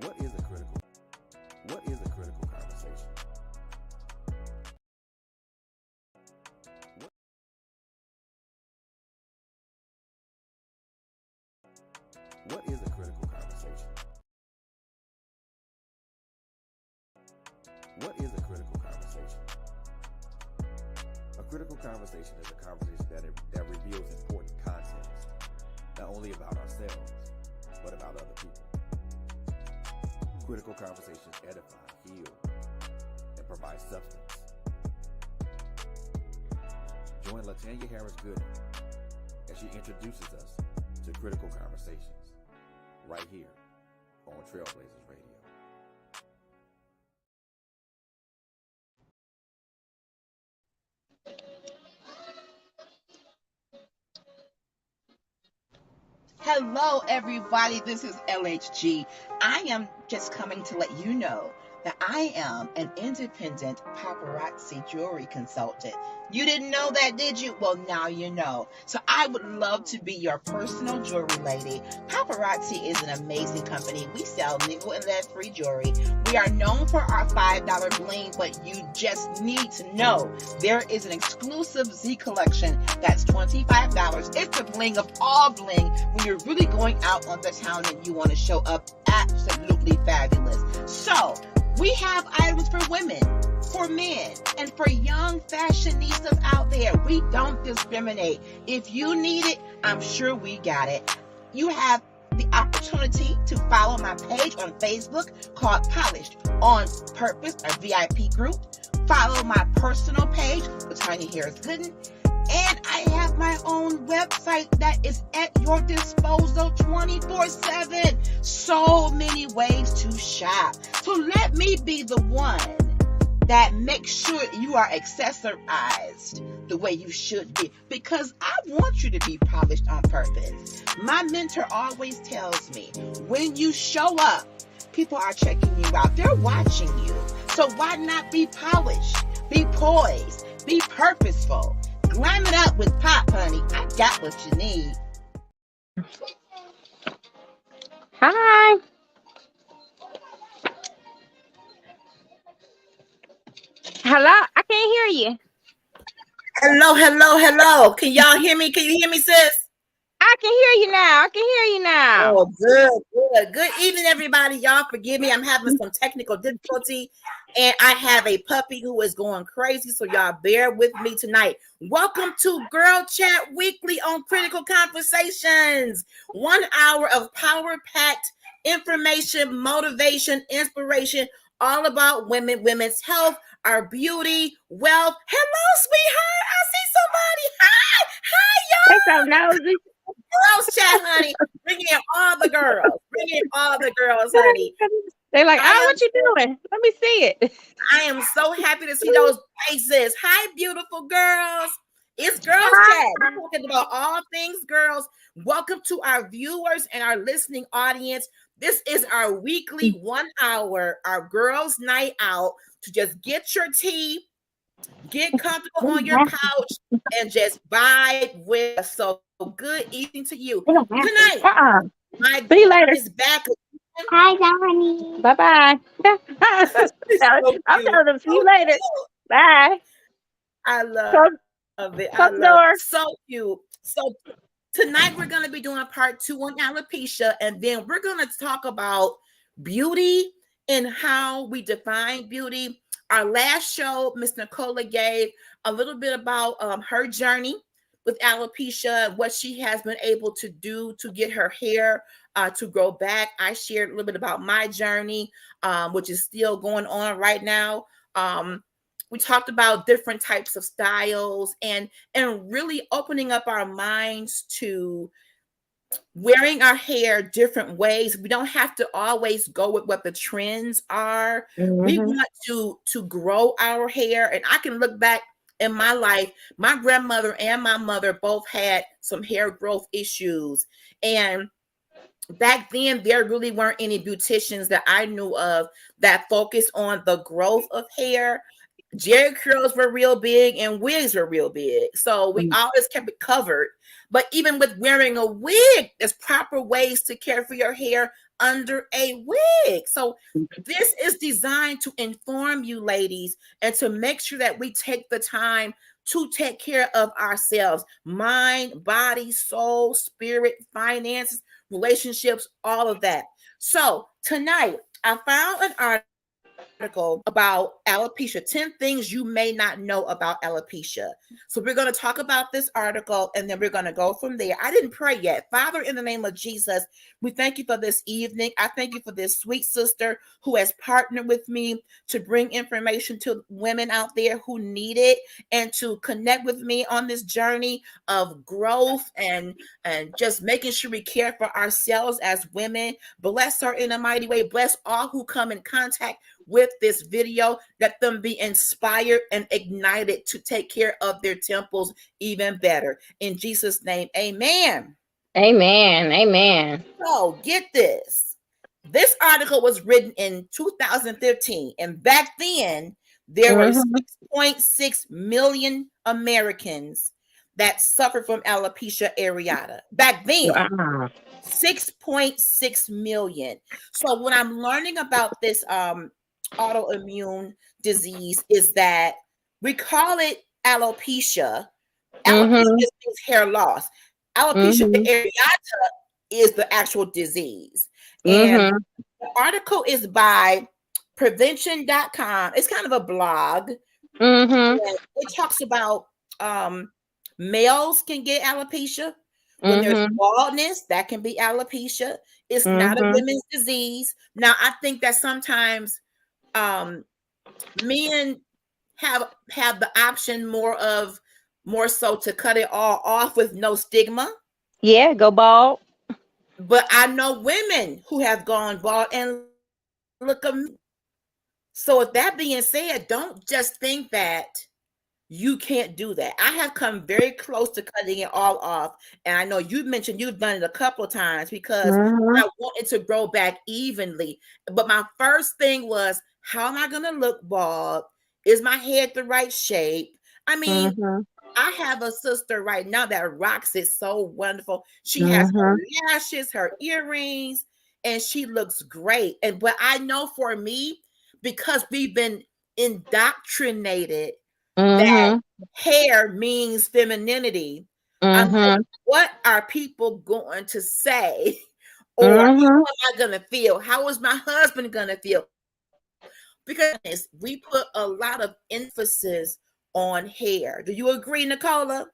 What is a critical? What is a critical conversation? What is a critical conversation? What is a critical conversation? A critical conversation is a conversation that reveals important context, not only about ourselves, but about other people. Critical conversations edify, heal, and provide substance. Join Latanya Harris Gooden as she introduces us to critical conversations right here on Trailblazers Radio. Hello, everybody. This is LHG. I am just coming to let you know that I am an independent paparazzi jewelry consultant. You didn't know that, did you? Well, now you know. So I would love to be your personal jewelry lady. Paparazzi is an amazing company. We sell nickel and lead-free jewelry. We are known for our $5 bling, but you just need to know there is an exclusive Z collection that's $25. It's the bling of all bling when you're really going out on the town and you want to show up absolutely fabulous. So we have items for women, for men, and for young fashionistas out there. We don't discriminate. If you need it, I'm sure we got it. You have the opportunity to follow my page on Facebook called Polished on Purpose, a VIP group. Follow my personal page, Latanya Harris Gooden. And I have my own website that is at your disposal 24/7. So many ways to shop. So let me be the one that makes sure you are accessorized the way you should be. Because I want you to be polished on purpose. My mentor always tells me, when you show up, people are checking you out. They're watching you. So why not be polished? Be poised. Be purposeful. Glam it up with pop, honey. I got what you need. Hi. Hello? I can't hear you. Hello. Can y'all hear me? Can you hear me, sis? I can hear you now. Oh, good. Good evening, everybody. Y'all forgive me. I'm having some technical difficulty, and I have a puppy who is going crazy, so y'all bear with me tonight. Welcome to Girl Chat Weekly on Critical Conversations. 1 hour of power-packed information, motivation, inspiration, all about women, women's health, our beauty, wealth. Hello, sweetheart. I see somebody. Hi, y'all. That's so nosy. Girls Chat, honey. Bring in all the girls, honey. They're like, what you doing? Let me see it. I am so happy to see those faces. Hi, beautiful girls. It's Girls Chat. We're talking about all things girls. Welcome to our viewers and our listening audience. This is our weekly 1 hour, our girls' night out to just get your tea, get comfortable on your couch, and just vibe with us. So good evening to you. Good night. My See you later. is back. Hi, Donnie. Bye-bye. I'm telling them, see you later. Bye. I love it. I love it. So cute. So tonight we're going to be doing part 2 on alopecia, and then we're going to talk about beauty and how we define beauty. Our last show, Miss Nicola gave a little bit about her journey with alopecia, what she has been able to do to get her hair to grow back. I shared a little bit about my journey, which is still going on right now. We talked about different types of styles and really opening up our minds to wearing our hair different ways. We don't have to always go with what the trends are. Mm-hmm. We want to grow our hair. And I can look back in my life, my grandmother and my mother both had some hair growth issues. And back then, there really weren't any beauticians that I knew of that focused on the growth of hair. Jerry curls were real big and wigs were real big. So we always kept it covered. But even with wearing a wig, there's proper ways to care for your hair under a wig. So this is designed to inform you, ladies, and to make sure that we take the time to take care of ourselves, mind, body, soul, spirit, finances, relationships, all of that. So tonight, I found an article about alopecia, 10 things you may not know about alopecia. So we're going to talk about this article and then we're going to go from there. I didn't pray yet. Father, in the name of Jesus, we thank you for this evening. I thank you for this sweet sister who has partnered with me to bring information to women out there who need it and to connect with me on this journey of growth and just making sure we care for ourselves as women. Bless her in a mighty way. Bless all who come in contact with this video. Let them be inspired and ignited to take care of their temples even better. In Jesus' name, amen. Amen. Amen. So get this. This article was written in 2015, and back then there were 6.6 million Americans that suffered from alopecia areata. Back then, 6.6 million. So what I'm learning about this autoimmune disease is that we call it alopecia. Alopecia means hair loss. Alopecia areata is the actual disease. And the article is by prevention.com. It's kind of a blog. It talks about males can get alopecia. When there's baldness, that can be alopecia. It's not a women's disease. Now, I think that sometimes men have the option more so to cut it all off with no stigma. Yeah, go bald. But I know women who have gone bald and look at me. So with that being said, don't just think that you can't do that. I have come very close to cutting it all off. And I know you mentioned you've done it a couple of times because I wanted to grow back evenly. But my first thing was, how am I going to look bald? Is my head the right shape? I mean, I have a sister right now that rocks it so wonderful. She has her lashes, her earrings, and she looks great. But I know for me, because we've been indoctrinated that hair means femininity. I'm like, what are people going to say? Or how am I going to feel? How is my husband going to feel? Because we put a lot of emphasis on hair. Do you agree, Nicola?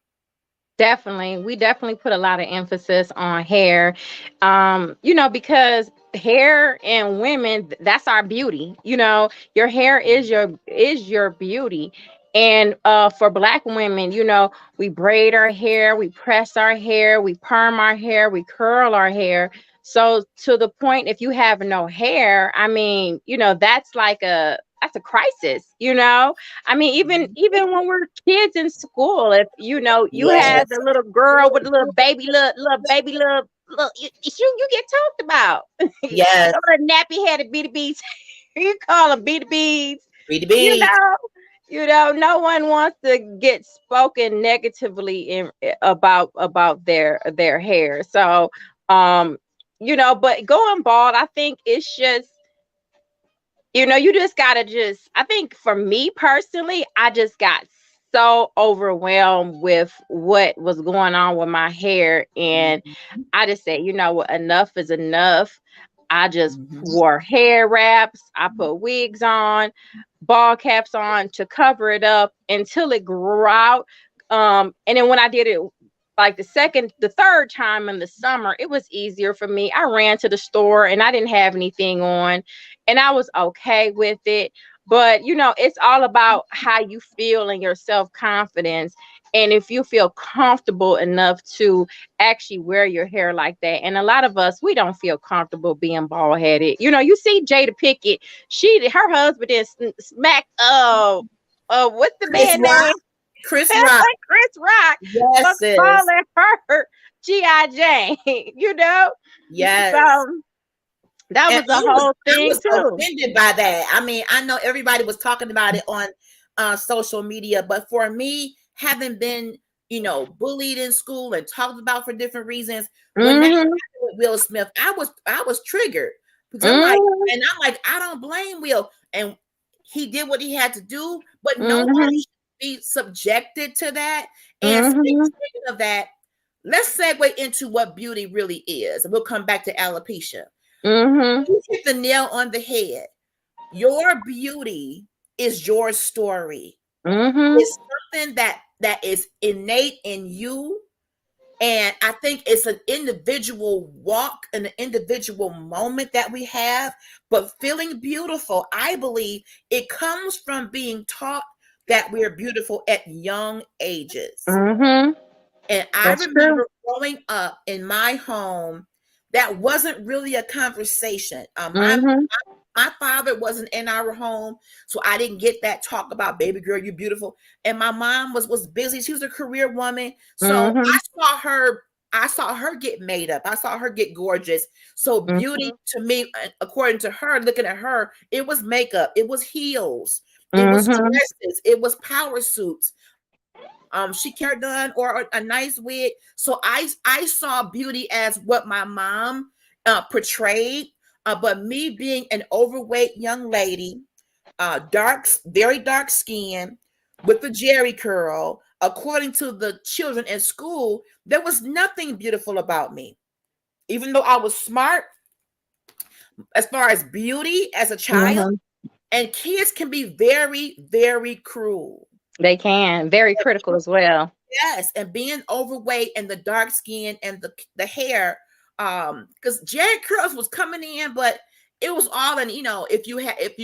Definitely. We definitely put a lot of emphasis on hair. Because hair and women, that's our beauty. Your hair is your beauty. And for Black women, we braid our hair, we press our hair, we perm our hair, we curl our hair. So to the point, if you have no hair, I mean, that's a crisis. I mean, even when we're kids in school, if you had the little girl with the little baby, little you get talked about. Yes. Little nappy headed beady beads. You call them beady beads. Beady beads. No one wants to get spoken negatively about their hair. So, but going bald, I think it's just, you just gotta I think for me personally, I just got so overwhelmed with what was going on with my hair. And I just said, what, enough is enough. I just wore hair wraps. I put wigs on, ball caps on to cover it up until it grew out. And then when I did it, like the third time in the summer, it was easier for me. I ran to the store and I didn't have anything on and I was okay with it. But, it's all about how you feel and your self-confidence. And if you feel comfortable enough to actually wear your hair like that. And a lot of us, we don't feel comfortable being bald headed. You see Jada Pinkett, her husband did smack, what's the man name? Chris Rock. Chris Rock. Yes, calling her G.I. Jane, Yes. So that was the whole thing too. Offended by that. I mean, I know everybody was talking about it on social media, but for me, having been, bullied in school and talked about for different reasons, when that Mm-hmm. happened with Will Smith, I was triggered because Mm-hmm. I don't blame Will, and he did what he had to do, but nobody Mm-hmm. should be subjected to that. And Mm-hmm. speaking of that, let's segue into what beauty really is, and we'll come back to alopecia. Mm-hmm. You hit the nail on the head. Your beauty is your story. Mm-hmm. It's something that is innate in you. And I think it's an individual walk, an individual moment that we have. But feeling beautiful, I believe it comes from being taught that we're beautiful at young ages. Mm-hmm. And I That's true. remember growing up in my home, that wasn't really a conversation. Mm-hmm. My father wasn't in our home, so I didn't get that talk about baby girl, you're beautiful. And my mom was busy. She was a career woman. So Mm-hmm. I saw her get made up. I saw her get gorgeous. So Mm-hmm. beauty to me, according to her, looking at her, it was makeup, it was heels, it was Mm-hmm. dresses, it was power suits. She carried on or a nice wig. So I saw beauty as what my mom portrayed. But me being an overweight young lady, very dark skin, with the Jerry curl, according to the children in school, there was nothing beautiful about me. Even though I was smart as far as beauty as a child, Mm-hmm. and kids can be very, very cruel. They can. Very critical as well. Yes, and being overweight and the dark skin and the hair, because Jerry curls was coming in, but it was all in, if you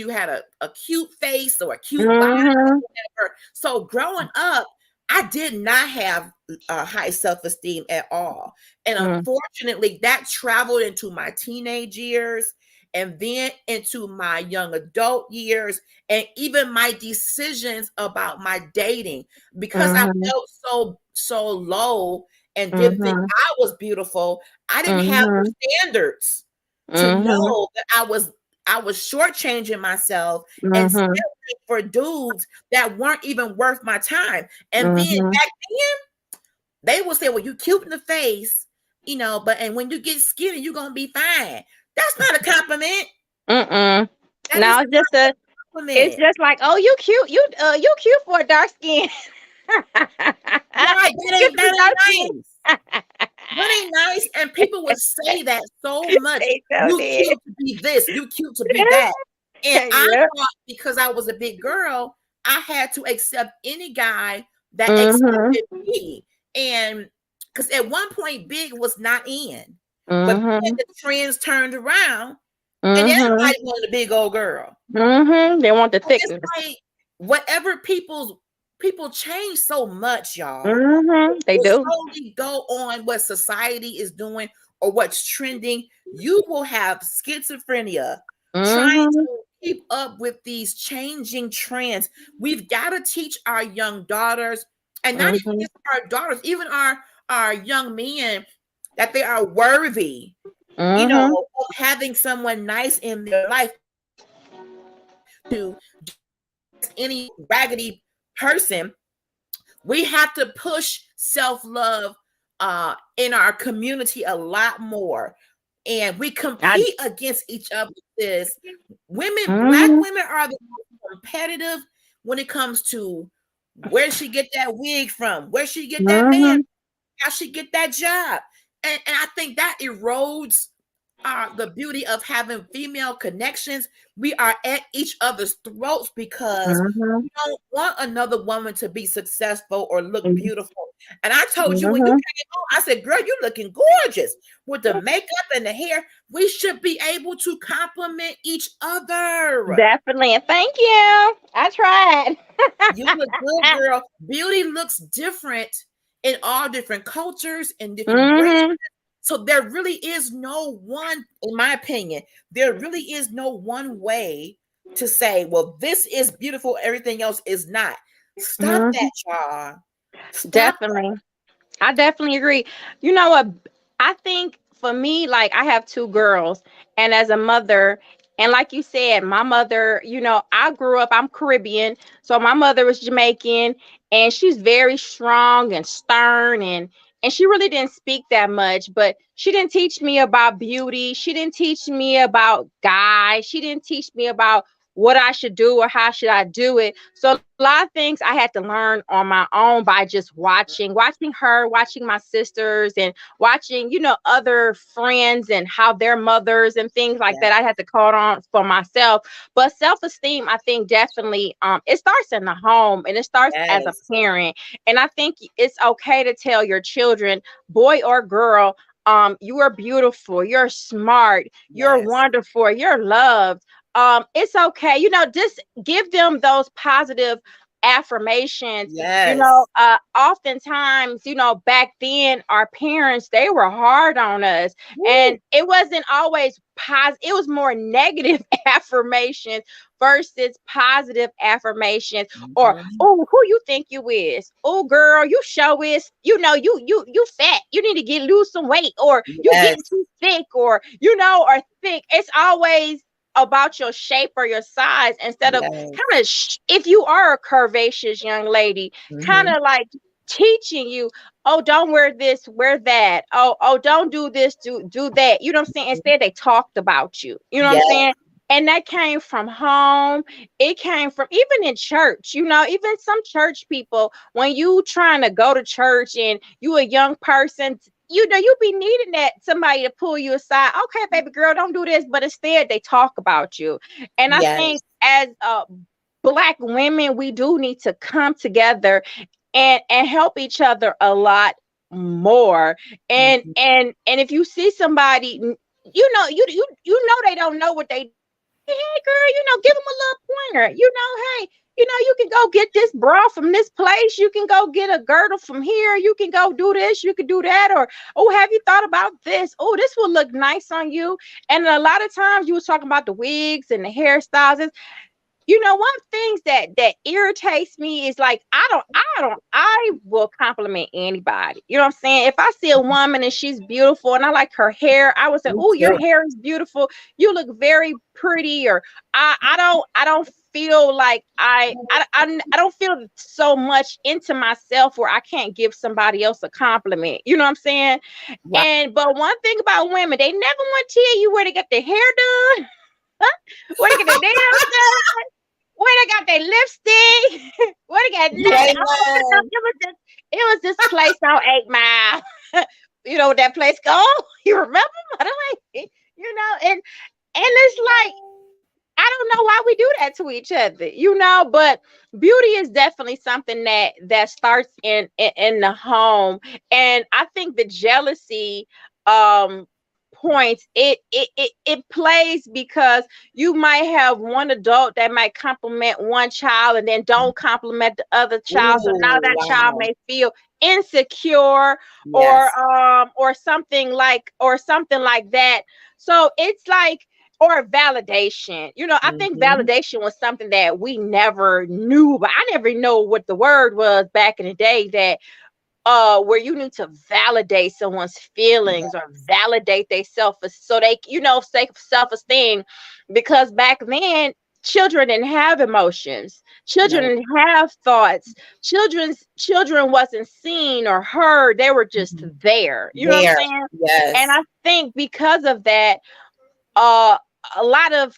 had a cute face or a cute body Mm-hmm. or whatever. So growing up, I did not have high self-esteem at all, and Mm-hmm. unfortunately, that traveled into my teenage years and then into my young adult years, and even my decisions about my dating, because I Mm-hmm. felt so low and didn't think Mm-hmm. I was beautiful. I didn't have Mm-hmm. the standards to Mm-hmm. know that I was shortchanging myself and Mm-hmm. settling for dudes that weren't even worth my time. And then Mm-hmm. back then, they will say, "Well, you cute in the face, and when you get skinny, you're gonna be fine." That's not a compliment. Mm-mm. That is Now not a it's compliment. just like, oh, you cute. You cute for a dark skin. Right? That Cute ain't to be that dark ain't skin. nice. That ain't nice. And people would say that so much. They so You did. cute to be this, you cute to be that. And I Yep. thought because I was a big girl, I had to accept any guy that Mhm. accepted me. And because at one point, big was not in. But then Mhm. the trends turned around and Mhm. everybody wanted a big old girl. Mhm. They want the So it's thickness. like whatever people change so much, y'all. If Mhm. They you do. solely go on what society is doing or what's trending, you will have schizophrenia trying Mhm. to keep up with these changing trends. We've got to teach our young daughters, and not even Mhm. just our daughters, even our young men, that they are worthy, Mhm. of having someone nice in their life to any raggedy person. We have to push self-love in our community a lot more, and we I compete against each other. This Black Mhm. women are the most competitive when it comes to where she get that wig from, where she get that man, Mhm. how she get that job. And I think that erodes the beauty of having female connections. We are at each other's throats because Mhm. we don't want another woman to be successful or look Mhm. beautiful. And I told you when you Mhm. came on, I said, "Girl, you looking gorgeous with the makeup and the hair." We should be able to compliment each other. Definitely. And thank you. I tried. You look good, girl. Beauty looks different in all different cultures and different races. Mhm. So there really is no one, in my opinion, there really is no one way to say, well, this is beautiful, everything else is not. Stop that, Mhm. y'all. Stop. Definitely. I definitely agree. You know what? I think for me, like I have two girls, and as a mother, And like you said, my mother, I grew up, I'm Caribbean, so my mother was Jamaican, and she's very strong and stern, and she really didn't speak that much, but she didn't teach me about beauty. She didn't teach me about guys. She didn't teach me about what I should do or how should I do it. So a lot of things I had to learn on my own by just watching her, watching my sisters, and watching, other friends and how their mothers and things like Yeah. that. I had to call on for myself. But self-esteem, I think definitely it starts in the home, and it starts as a Yes. parent. And I think it's okay to tell your children, boy or girl, you are beautiful, you're smart, you're Yes. wonderful, you're loved. It's okay, just give them those positive affirmations. Yes. Oftentimes, back then our parents, they were hard on us, Woo. and it wasn't always positive. It was more negative affirmations versus positive affirmations. Or, Mhm. oh, who you think you is? Oh, girl, you show is, you fat, you need to get lose some weight, or you getting Yes. too thick, or thick. It's always about your shape or your size, instead of Yes. kind of if you are a curvaceous young lady, kind Hmm. of like teaching you, oh, don't wear this, wear that, oh, don't do this, do that, you know what I'm saying. Instead, they talked about you, you know what I'm Yes. saying. And that came from home. It came from even in church, even some church people, when you trying to go to church and you a young person, you be needing that somebody to pull you aside. Okay, baby girl, don't do this. But instead, they talk about you. And I think Yes. as Black women, we do need to come together and help each other a lot more. And Mhm. and if you see somebody, you know they don't know what they doing. Hey, girl, give them a little pointer. Hey, you can go get this bra from this place. You can go get a girdle from here. You can go do this. You can do that. Or, oh, have you thought about this? Oh, this will look nice on you. And a lot of times you was talking about the wigs and the hairstyles. One things that irritates me is, like, I will compliment anybody. You know what I'm saying? If I see a woman and she's beautiful and I like her hair, I would say, Me "Oh, your too. hair is beautiful. You look very pretty." Or I don't feel like I don't feel so much into myself where I can't give somebody else a compliment. You know what I'm saying? Right. And but one thing about women, they never want to tell you where they got their hair done, where they get their nails done, where they got their lipstick, where they got You nothing. ain't Oh, lying. it was this place on 8 Mile. You know what that place called? You remember? I don't like, and it's like, I don't know why we do that to each other, but beauty is definitely something that starts in the home. And I think the jealousy um points, it plays because you might have one adult that might compliment one child and then don't compliment the other child. So now Ooh, that child wow. may feel insecure, Yes. or something like that. So it's like, or validation. I think Hmm. validation was something that we never knew, but I never know what the word was back in the day, that where you need to validate someone's feelings or validate their so they, self-esteem. Because back then, children didn't have emotions, children No. didn't have thoughts, children wasn't seen or heard, they were just Mhm. there, you know what I'm There. saying. And Yes. I think because of that, uh a lot of,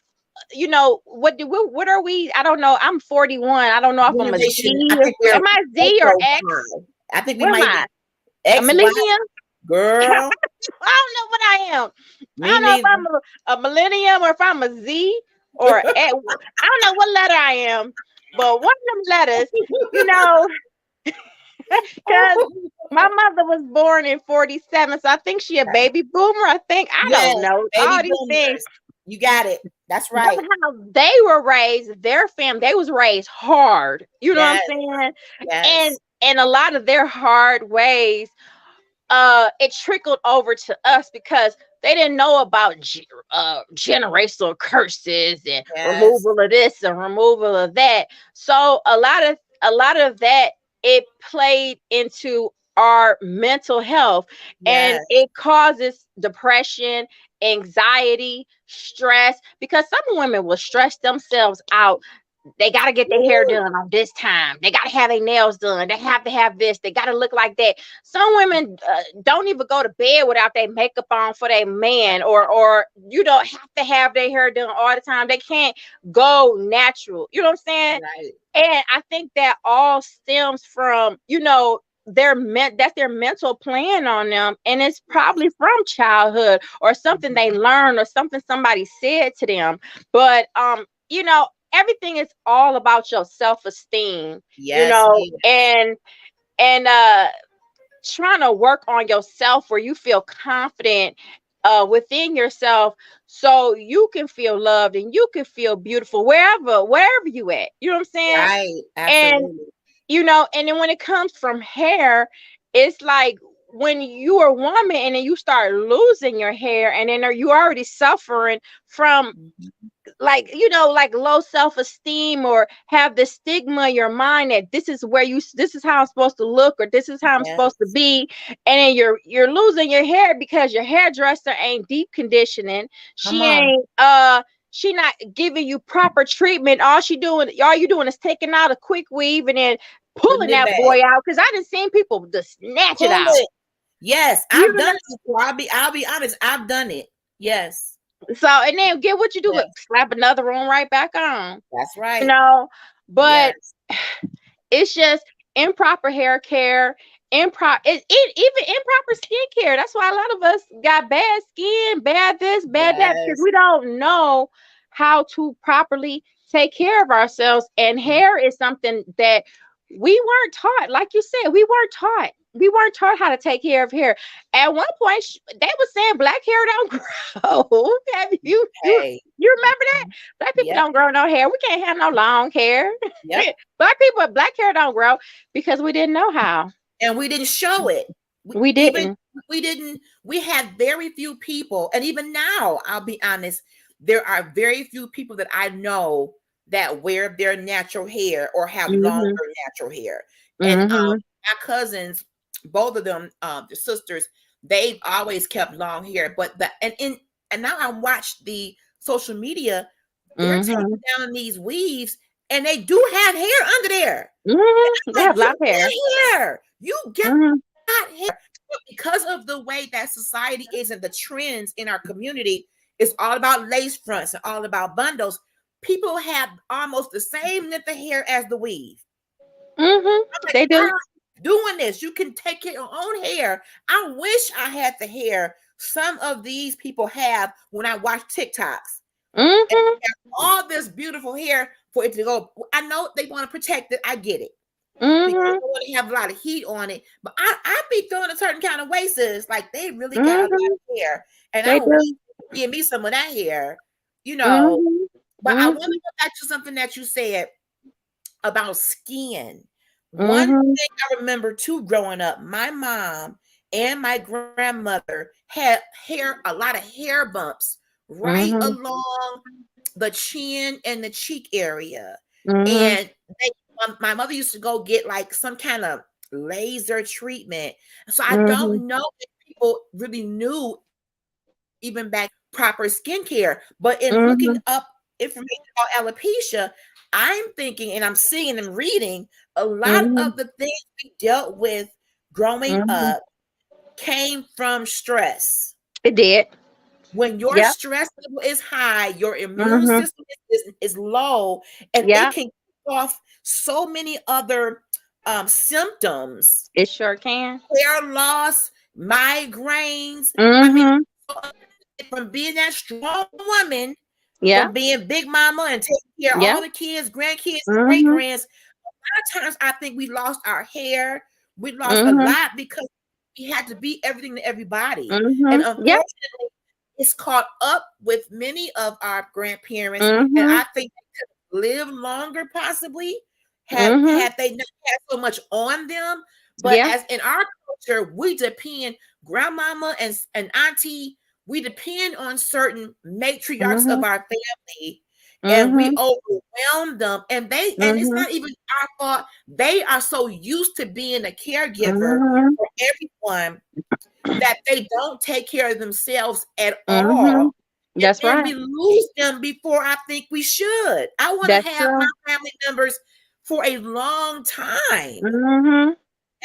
what are we, I don't know, I'm 41, I don't know if I'm a Generation, I Z, think we're am I Z or Metro X? 5. I think we What am might I? be A XY. millennium? Girl, I don't know what I am. I me don't know if neither. I'm a millennium or if I'm a Z or I don't know what letter I am, but one of them letters, you know, because my mother was born in 47, so I think she a baby boomer. I think, I Yes, don't know baby all these things. boomers. You got it. That's But right. how they were raised, their family, they was raised hard. You know what I'm Yes, saying? And yes. and a lot of their hard ways, it trickled over to us because they didn't know about generational curses and Yes, removal of this and removal of that. So a lot of that, it played into our mental health, and yes, it causes depression, anxiety, stress, because some women will stress themselves out. They got to get their hair Woo. done on this time. They got to have their nails done. They have to have this. They got to look like that. Some women don't even go to bed without their makeup on for their man, or you don't have to have their hair done all the time. They can't go natural. You know what I'm saying? Right. And I think that all stems from, that's their mental plan on them. And it's probably from childhood or something they learned or something somebody said to them. But everything is all about your self-esteem, Yes, yes. and trying to work on yourself where you feel confident within yourself, so you can feel loved and you can feel beautiful wherever you at. You know what I'm saying? Right. And Absolutely. and then when it comes from hair, it's like when you're a woman and then you start losing your hair, and then you already suffering from, Mhm. like, like low self-esteem, or have the stigma in your mind that this is how I'm supposed to look, or this is how I'm supposed to Yes. be. And then you're losing your hair because your hairdresser ain't deep conditioning. Come She on. ain't she not giving you proper treatment. All you doing is taking out a quick weave and then Putting pulling it that back. boy out, because I done seen people just snatch it Pull out. it. Yes, You I've done know. it before. I'll be honest. I've done it. Yes. So, and then get what you do, Yes. slap another one right back on. That's you right. know but Yes. it's just improper hair care, even improper skincare. That's why a lot of us got bad skin, bad this, bad that, because Yes. we don't know how to properly take care of ourselves. And Mhm. hair is something that we weren't taught. Like you said, we weren't taught how to take care of hair. At one point, they were saying black hair don't grow. Have Hey. you remember that? Black people Yep. don't grow no hair. We can't have no long hair. Yep. Black hair don't grow because we didn't know how. And we didn't show it. We, We even didn't. we didn't. We had very few people, and even now, I'll be honest, there are very few people that I know that wear their natural hair or have longer Mhm. natural hair. And Mhm. my cousins, both of them, the sisters, they've always kept long hair. But and now I watch the social media, they're taking Mhm. down these weaves, and they do have hair under there. Mhm. They Like, have you lots of hair. got hair. You got Mhm. hair. But because of the way that society is and the trends in our community, it's all about lace fronts and all about bundles. People have almost the same length of hair as the weave. Mhm. I'm like, They why do. are you doing this? You can take care of your own hair. I wish I had the hair some of these people have when I watch TikToks. And Mhm. they have all this beautiful hair for it to go. I know they want to protect it. I get it because they Mhm. want to have a lot of heat on it. But I be throwing a certain kind of way, sis. Like, they really got a lot Mhm. of hair, and They I wish do. they give me some of that hair, you know. Mhm. But I want to Mhm. go back to something that you said about skin. One Mhm. thing I remember too growing up, my mom and my grandmother had a lot of hair bumps right Mhm. along the chin and the cheek area. Mhm. And my mother used to go get like some kind of laser treatment. So I Mhm. don't know if people really knew even back proper skincare. But in looking Mhm. up information about alopecia, I'm thinking and I'm seeing and reading a lot Mhm. of the things we dealt with growing Mhm. up came from stress. It did. When your Yep. stress level is high, your immune Mhm. system is low, and it Yep. can kick off so many other symptoms: It sure can. hair loss, migraines. I mean, Mhm. from being that strong woman, Yeah. from being big mama and taking care of Yeah. all the kids, grandkids, great Mhm. grands. A lot of times I think we lost our hair. We lost a Mhm. lot because we had to be everything to everybody. And Mhm. Yep. unfortunately, it's caught up with many of our grandparents. And Mhm. I think they could live longer, possibly, Mhm. had they not had so much on them. But Yeah. as in our culture, we depend, grandmama and auntie, we depend on certain matriarchs of Mhm. our family. and we Mm-hmm. overwhelm them, and it's Mm-hmm. not even our fault. They are so used to being a caregiver Mm-hmm. for everyone that they don't take care of themselves at Mm-hmm. all. That's And right. we lose them before I think we should. I want to That's have my true. family members for a long time. Mm-hmm. And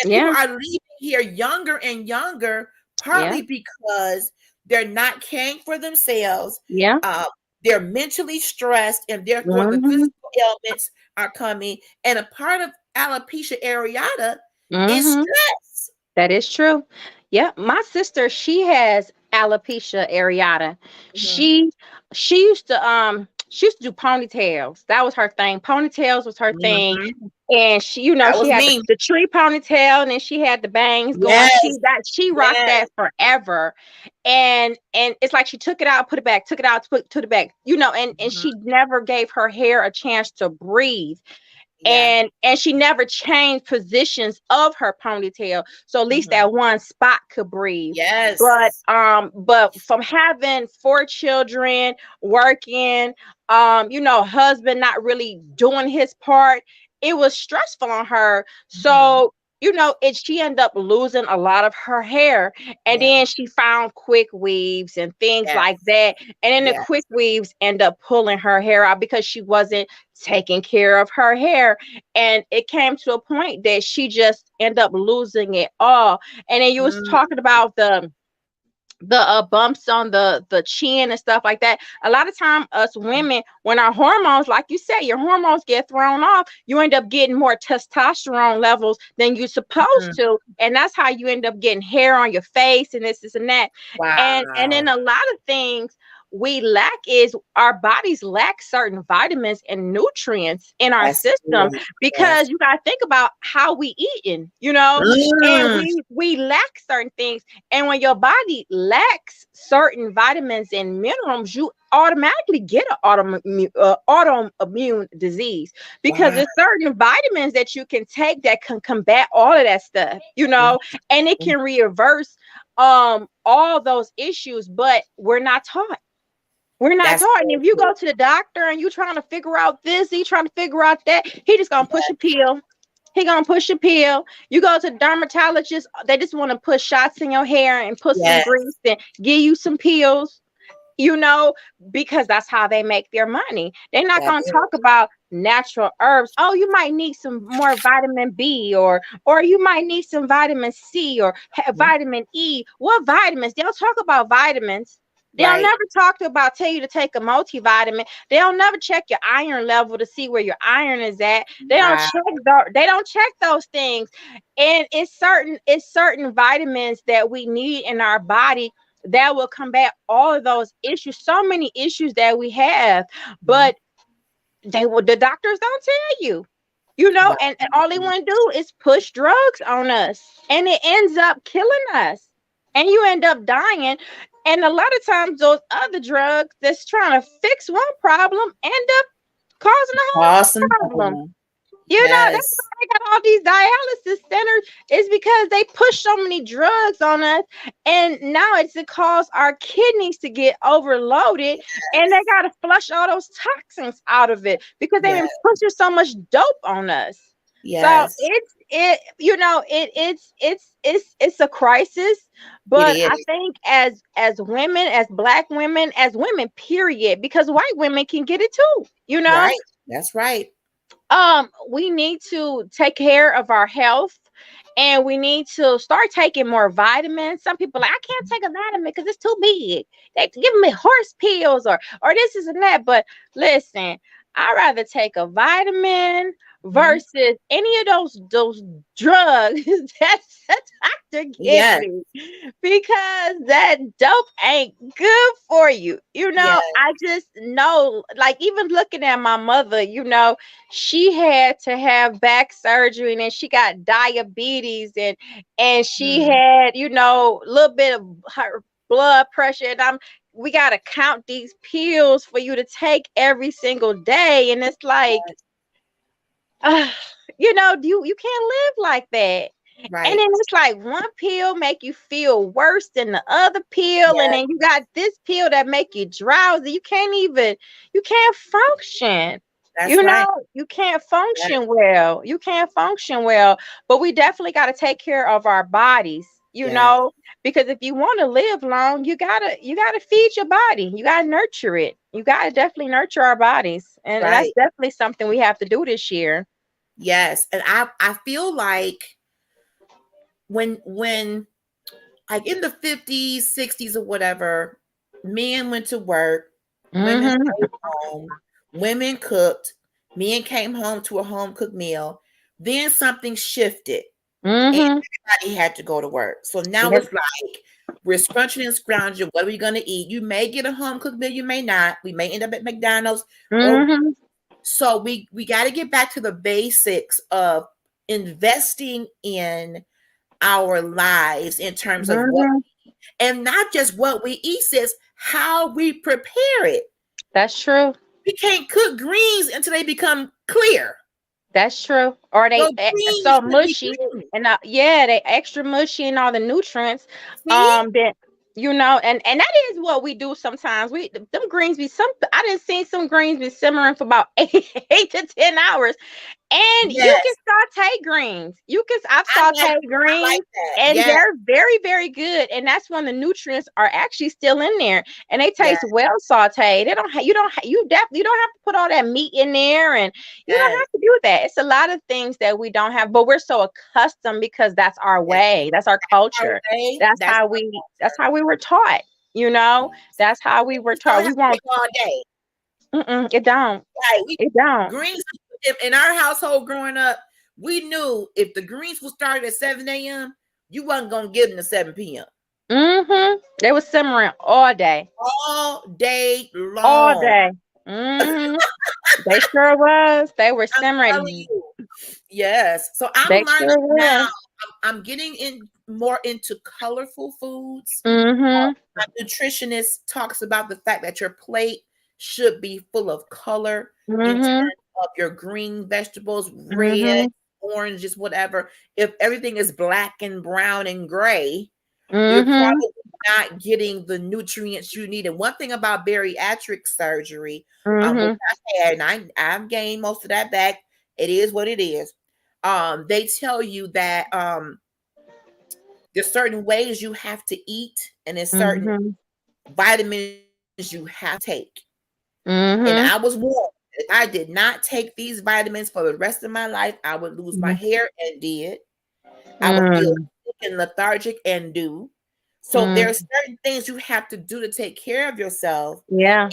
people Yeah. are leaving here younger and younger, Yeah. partly because they're not caring for themselves. Yeah. Uh, they're mentally stressed, and therefore the Mm-hmm. physical ailments are coming. And a part of alopecia areata is Mm-hmm. stress. That is true. Yeah, my sister, she has alopecia areata. Mhm. She she used to do ponytails. That was her thing. Ponytails was her thing. Mhm. And she, That she was had me. the tree ponytail, and then she had the bangs going. Yes, She rocked yes. that forever. And it's like she took it out, put it back, took it out, put it back, and Mhm. she never gave her hair a chance to breathe, Yeah. and she never changed positions of her ponytail, so at least Mhm. that one spot could breathe. but Yes. um but from having 4 children, working, husband not really doing his part, it was stressful on her. Mhm. So she ended up losing a lot of her hair, and Yeah. then she found quick weaves and things Yes. like that, and then the Yes. quick weaves end up pulling her hair out because she wasn't taking care of her hair, and it came to a point that she just ended up losing it all. And then you was Mm. talking about the bumps on the chin and stuff like that. A lot of time us women, when our hormones, like you said, your hormones get thrown off, you end up getting more testosterone levels than you're supposed Mhm. to, and that's how you end up getting hair on your face and this and that. And then Wow. a lot of things we lack is our bodies lack certain vitamins and nutrients in our That's system, good. Yes. because you got to think about how we eating, and Mm. we lack certain things. And when your body lacks certain vitamins and minerals, you automatically get an autoimmune disease, because Wow. there's certain vitamins that you can take that can combat all of that stuff, and it Mhm. can reverse all those issues, but we're not taught. We're not That's taught. And so if you true. go to the doctor and you trying to figure out this, he trying to figure out that, he just gonna push a Yeah. pill. He gonna push a pill. You go to the dermatologist, they just want to put shots in your hair and put some Yes. grease and give you some pills, you know, because that's how they make their money. They're not That gonna is talk about natural herbs. Oh, you might need some more vitamin B, or you might need some vitamin C, or mhm. vitamin E. What vitamins? They'll talk about vitamins. They'll Right. never tell you to take a multivitamin. They'll never check your iron level to see where your iron is at. Wow. They don't check those things. And it's certain vitamins that we need in our body that will combat all of those issues. So many issues that we have, Mhm. but the doctors don't tell you. Wow. And all they want to do is push drugs on us, and it ends up killing us, and you end up dying. And a lot of times those other drugs that's trying to fix one problem end up causing a whole Awesome. other problem. That's Yes. why they got all these dialysis centers, is because they push so many drugs on us. And now it's to cause our kidneys to get overloaded, and they Yes. got to flush all those toxins out of it because they've been Yes. pushing so much dope on us. So Yes. it's a crisis. It But I is. think as women, as black women, as women, period, because white women can get it too, Right. That's right. we need to take care of our health, and we need to start taking more vitamins. Some people like, I can't take a vitamin because it's too big. They give me horse pills, or this is and that. But listen, I'd rather take a vitamin Mhm. versus any of those drugs that the doctor give Yes. me, because that dope ain't good for you. Yes. I just know, like, even looking at my mother, she had to have back surgery, and then she got diabetes, and she Mhm. had, a little bit of her blood pressure, and we got to count these pills for you to take every single day, and it's like, uh, you can't live like that. And Right. then it's like one pill make you feel worse than the other pill, and Yes, then you got this pill that make you drowsy. You can't function. that's You know, right. you can't Yes, function well. You can't function well. But we definitely got to take care of our bodies, yes, because if you want to live long, you gotta feed your body. You gotta nurture it. You gotta definitely nurture our bodies. And that's right. definitely something we have to do this year. Yes. And I feel like when like in the 50s, 60s or whatever, men went to work, women Mm-hmm. stayed home, women cooked, men came home to a home cooked meal. Then something shifted and Mm-hmm. everybody had to go to work. So now Yes. it's like we're scrunching and scrounging. What are we going to eat? You may get a home cooked meal, you may not. We may end up at McDonald's or Mm-hmm. so we got to get back to the basics of investing in our lives in terms of what, Mm-hmm. and not just what we eat, says how we prepare it. That's true. We can't cook greens until they become clear. That's true. Or they Those greens so should be mushy, green. and yeah, they extra mushy and all the nutrients. See? That and that is what we do sometimes. Them greens be some. I didn't see some greens be simmering for about 8 to 10 hours. And you can Yes, saute greens. I've I sauteed like greens, that. and Yes, they're very, very good. And that's when the nutrients are actually still in there, and they yes, taste well sauteed. They don't. You definitely don't have to put all that meat in there, and you don't yes, have to do that. It's a lot of things that we don't have, but we're so accustomed because that's our yes. way. That's our Our culture. way, That's that's how our we. That's culture. how we were taught. That's how we were Greens don't taught. We have to won't. take all day. It don't. Right. We It don't. greens in our household growing up, we knew if the greens would start at 7 a.m., you wasn't gonna get them to 7 p.m. They were simmering all day. All day All long. day. hmm They sure was. They were I'm telling simmering. you. Yes. So I'm They learning sure now. was. I'm getting in more into colorful foods. Mm-hmm. My nutritionist talks about the fact that your plate should be full of color in Mm-hmm. terms of your green vegetables, red, Mm-hmm. oranges, whatever. If everything is black and brown and gray, you're Mm-hmm. probably not getting the nutrients you need. And one thing about bariatric surgery, which Mm-hmm. I had, and I've gained most of that back. It is what it is. They tell you that there's certain ways you have to eat, and there's certain Mm-hmm. vitamins you have to take. And Mm-hmm. I was warned if I did not take these vitamins for the rest of my life, I would lose my hair and did. I would feel Mm-hmm. sick and lethargic and do. So there are Mm-hmm. certain things you have to do to take care of yourself. Yeah.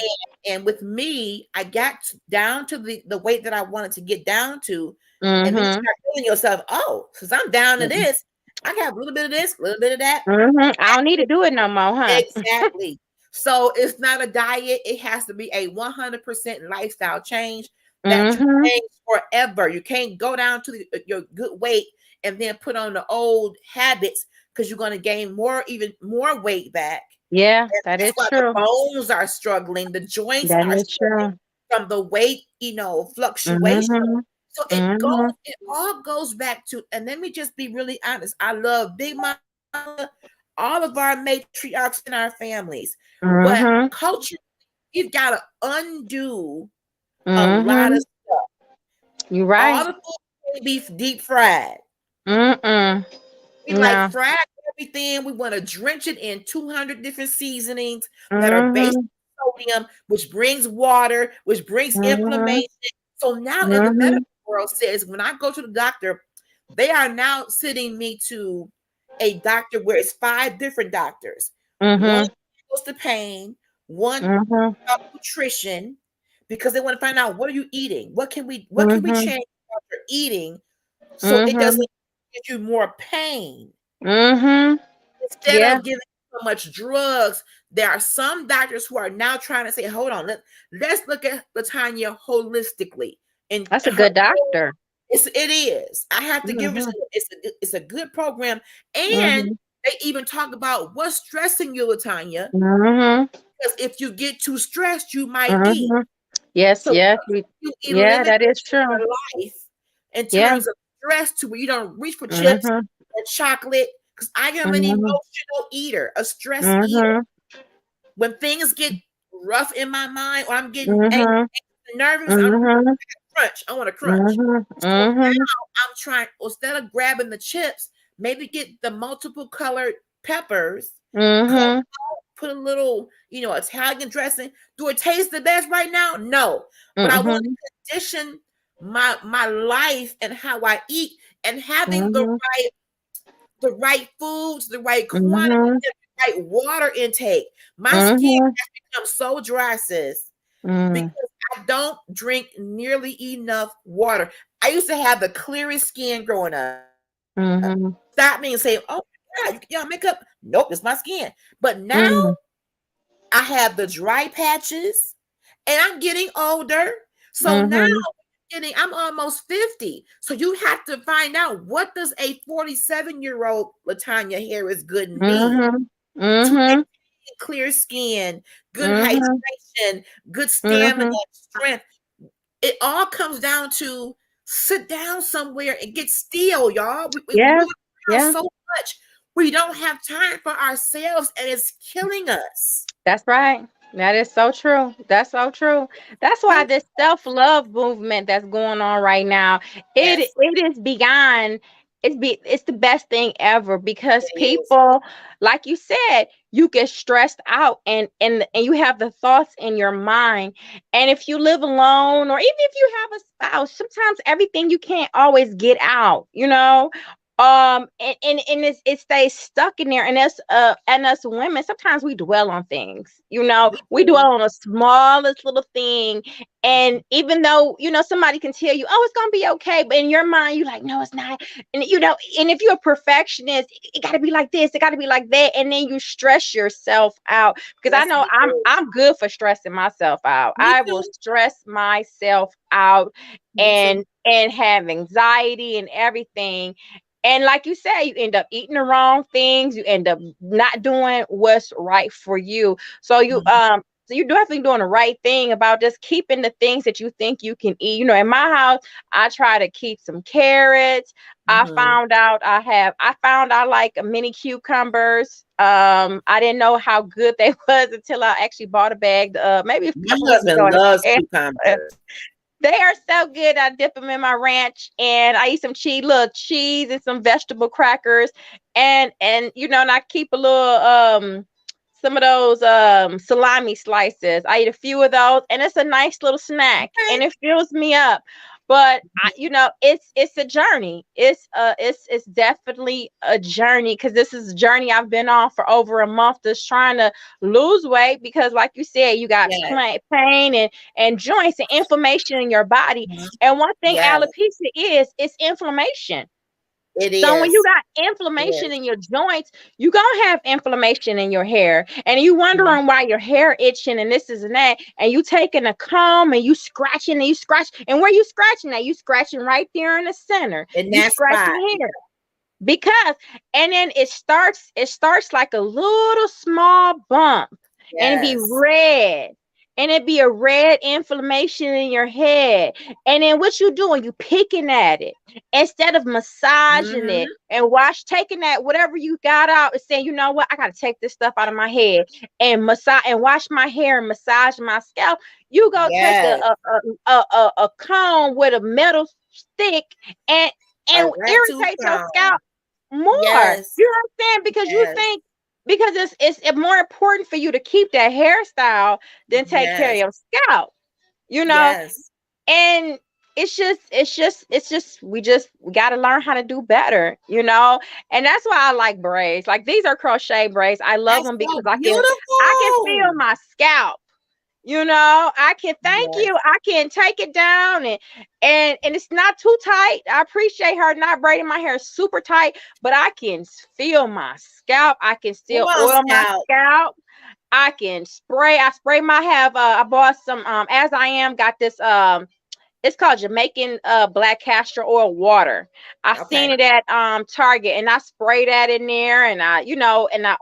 And with me, I got down to the weight that I wanted to get down to. And then you Mm-hmm. start feeling yourself, oh, since I'm down to this, I got a little bit of this, a little bit of that. Mm-hmm. I don't need to do it no more, huh? Exactly. So it's not a diet. It has to be a 100% lifestyle change that you Mm-hmm. change forever. You can't go down to your good weight and then put on the old habits because you're going to gain even more weight back. Yeah, And that that's is why the true. bones are struggling, the joints That are is struggling true. from the weight, fluctuation. Mm-hmm. So Mm-hmm. it all goes back to, and let me just be really honest. I love Big Mama, all of our matriarchs in our families, but Mm-hmm. culture, you've got to undo a lot Mm-hmm. of stuff. You're All right. the food can be deep fried. Mm-mm. We like No. fried everything. We want to drench it in 200 different seasonings that are based Mhm. on sodium, which brings water, which brings Mhm. inflammation. So now in the medical Mhm. world says when I go to the doctor, they are now sending me to a doctor where it's 5 different doctors. One Mhm. goes to pain, one Mhm. about nutrition, because they want to find out what are you eating? What can we Mhm. change about your eating so it Mhm. doesn't get you more pain? Mhm. Instead Yeah, of giving so much drugs, there are some doctors who are now trying to say, hold on, let's look at Latanya holistically. And that's a good doctor. it is. I have to give it, Mhm. it's a good program. And Mhm. they even talk about what's stressing you, Latanya. Mhm. Because if you get too stressed, you might eat. Mhm. Yes, So yes. you Yeah, eliminate that is true. your life in Yeah. terms of stress to where you don't reach for chips Mhm. and chocolate, because I am an Mhm. emotional eater, a stress eater. Mhm. When things get rough in my mind or I'm getting Mhm. nervous, I'm Mhm. crunch. I want to crunch. Mhm. So Mhm. now I'm trying, instead of grabbing the chips, maybe get the multiple colored peppers, cut, Mhm. put a little, Italian dressing. Do it taste the best right now? No. But I want Mhm. to condition my life and how I eat, and having Mhm. the right foods, the right quantity, Mhm. the right water intake. My skin Mhm. has become so dry, sis, Mhm. because I don't drink nearly enough water. I used to have the clearest skin growing up. Mhm. Stop me and say, "Oh, yeah, y'all makeup." Nope, it's my skin. But now Mhm. I have the dry patches, and I'm getting older. So now Mhm. I'm almost 50. So you have to find out, what does a 47-year-old Latanya Harris Good need Mhm. to Mhm. maintain clear skin, good Mhm. hydration, good stamina, Mhm. strength. It all comes down to sit down somewhere and get still, y'all. We Yeah. move around Yeah. so much. We don't have time for ourselves, and it's killing us. That's right. That is so true. That's so true. That's why So this self-love movement that's going on right now, yes, it is beyond, it's the best thing ever, because it is. people, like you said, you get stressed out, and you have the thoughts in your mind. And if you live alone, or even if you have a spouse, sometimes everything you can't always get out, and it stays stuck in there. And us women, sometimes we dwell on things, We we do. dwell on the smallest little thing. And even though somebody can tell you, oh, it's gonna be okay, but in your mind you're like, no, it's not. And if you're a perfectionist, it got to be like this, it got to be like that, and then you stress yourself out. Because I Yes, know we i'm do. i'm good for stressing myself out. Me I will too. stress myself out, Me too. and have anxiety and everything. And like you said, you end up eating the wrong things. You end up not doing what's right for you. So Mhm. you're definitely doing the right thing about just keeping the things that you think you can eat. In my house, I try to keep some carrots. Mhm. I found I like mini cucumbers. I didn't know how good they was until I actually bought a bag maybe a My couple weeks ago. husband loves And cucumbers. they are so good. I dip them in my ranch, and I eat some little cheese and some vegetable crackers, and I keep a little some of those salami slices. I eat a few of those, and it's a nice little snack, Okay. and it fills me up. But it's a journey. It's definitely a journey, because this is a journey I've been on for over a month, just trying to lose weight, because like you said, you got Yes. pain and joints and inflammation in your body. Mhm. And one thing Yes, alopecia is inflammation. it So when you is. got It inflammation is. in your joints, you gonna have inflammation in your hair, and you Mhm. wondering why your hair itching and this is and that, and you taking a comb and you scratching and you scratch, and where you scratching at? You scratching right there in the center. In You that spot. scratching here. Because and then it starts like a little small bump, and it be Yes. red, and it be a red inflammation in your head. And then what you doing? You picking at it instead of massaging it, Mhm. and taking that whatever you got out and saying, you know what, I gotta take this stuff out of my head and massage and wash my hair and massage my scalp. You go take Yes. a comb with a metal stick and A rat tooth irritate your comb. scalp more. Yes. You understand? Because you Yes. think, because it's more important for you to keep that hairstyle than take care of Yes. your scalp, you know? Yes. And we got to learn how to do better. And that's why I like braids. Like, these are crochet braids. I love That's them because so I can feel beautiful. my scalp. I can thank Yes. you. I can take it down, and it's not too tight. I appreciate her not braiding my hair super tight, but I can feel my scalp. I can Come still on, oil my Scout. scalp. I can spray. I spray my have I bought some As I Am got this it's called Jamaican black castor oil water. I seen Okay. it at Target, and I spray that in there, and I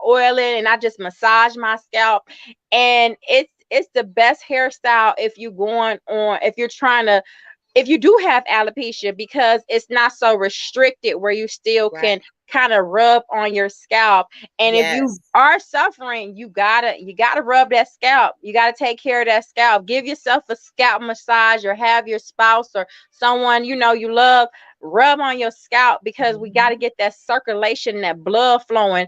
oil it, and I just massage my scalp. And it's the best hairstyle if you're trying to if you do have alopecia, because it's not so restricted where you still Right. can kind of rub on your scalp. And if you Yes. are suffering, you gotta rub that scalp. You gotta take care of that scalp. Give yourself a scalp massage, or have your spouse or someone you know you love rub on your scalp, because we got to get that circulation, that blood flowing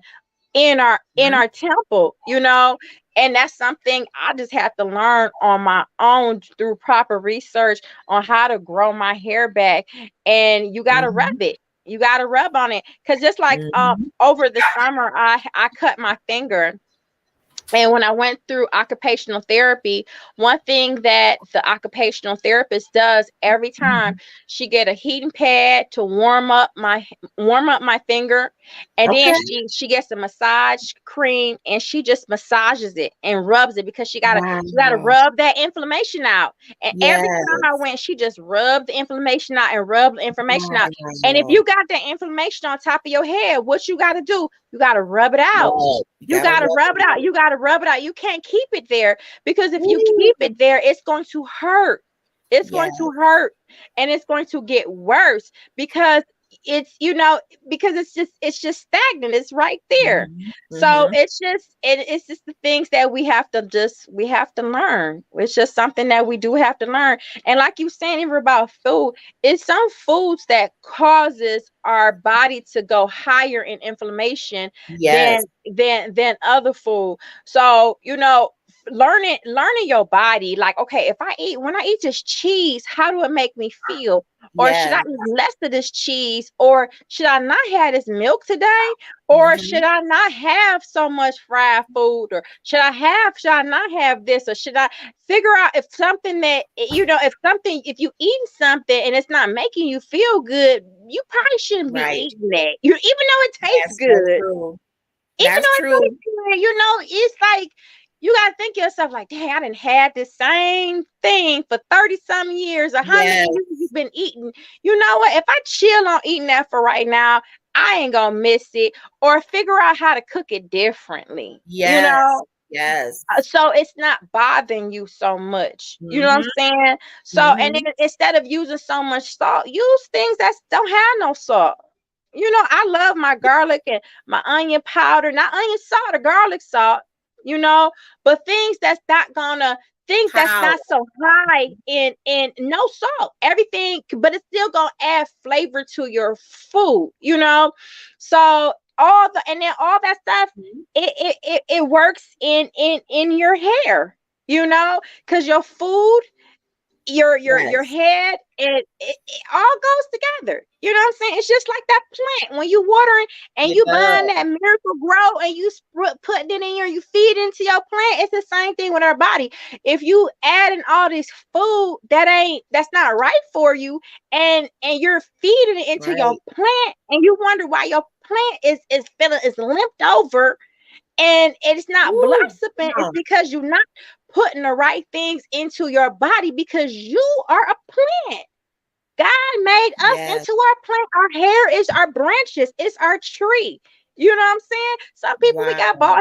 in Mhm. our temple, you know. And that's something I just have to learn on my own through proper research on how to grow my hair back. And you got to rub Mhm. it. You got to rub on it, because just like Mhm. over the summer I cut my finger. And when I went through occupational therapy, one thing that the occupational therapist does every time, she get a heating pad to warm up my finger, and then Okay. she gets a massage cream, and she just massages it and rubs it, because she gotta Wow. rub that inflammation out. And every time I Yes. went, she just rubbed the inflammation out and rubbed the inflammation out. And if Wow. you got that inflammation on top of your head, what you gotta do? You gotta rub it out. Rub. You You gotta got to rub rub it it out. out. You got to rub it out. You can't keep it there, because if you keep Ooh. it there, it's going to hurt. It's going Yes. to hurt, and it's going to get worse, because it's, you know, because it's just stagnant. It's right there. Mhm. So Mhm. it's just the things that we have to learn. It's just something that we do have to learn. And like you saying, even about food, it's some foods that causes our body to go higher in inflammation Yes. than other food. So, you know, learning your body, like, okay, if when I eat this cheese, how do it make me feel? Or should I Yes. eat less of this cheese? Or should I not have this milk today? Or should Mhm. I not have so much fried food? Or should I not have this? Or should I figure out if something that, you know, if you eating something and it's not making you feel good, you probably shouldn't be Right. eating that. You, even though it tastes That's so good, true. even That's though it true. tastes good, you know, it's like you gotta think to yourself, like, dang, I done had this same thing for 30 some years, or how many Yes. years you've been eating. You know what? If I chill on eating that for right now, I ain't gonna miss it, or figure out how to cook it differently. You Yes. know, Yes. so it's not bothering you so much. You know what I'm Mhm. saying? So, and Mhm. then instead of using so much salt, use things that don't have no salt. You know, I love my garlic and my onion powder, not onion salt or garlic salt, you know, but things that's Power. not so high in no salt. Everything, but it's still gonna add flavor to your food, you know. So all that stuff, Mhm. it works in your hair, you know, because your food, your Yes. head, it all goes together. You know what I'm saying? It's just like that plant when you watering and It you buying does. that Miracle Grow, and you putting it in here, you feed it into your plant. It's the same thing with our body. If you adding all this food that's not right for you, and you're feeding it into your Right. plant, and you wonder why your plant is limped over, and it's not Woo. blossoming, Come it's on. because you're not putting the right things into your body, because you are a plant. God made us Yes. into our plant. Our hair is our branches, it's our tree. You know what I'm saying? Some people, we Wow. got bald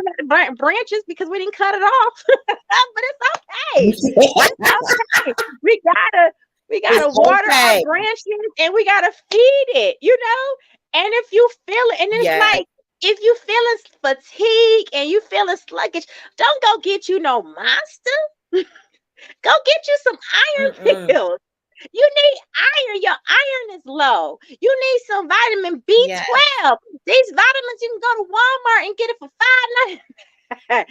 branches because we didn't cut it off. But it's okay. It's okay. We gotta we It's gotta water our okay. branches, and we gotta feed it, you know. And if you feel it, and it's Yes. like, if you feeling fatigue and you feeling sluggish, don't go get you no monster. Go get you some iron Mm-mm. pills. You need iron. Your iron is low. You need some vitamin Yes. B12. These vitamins, you can go to Walmart and get it for $5.99.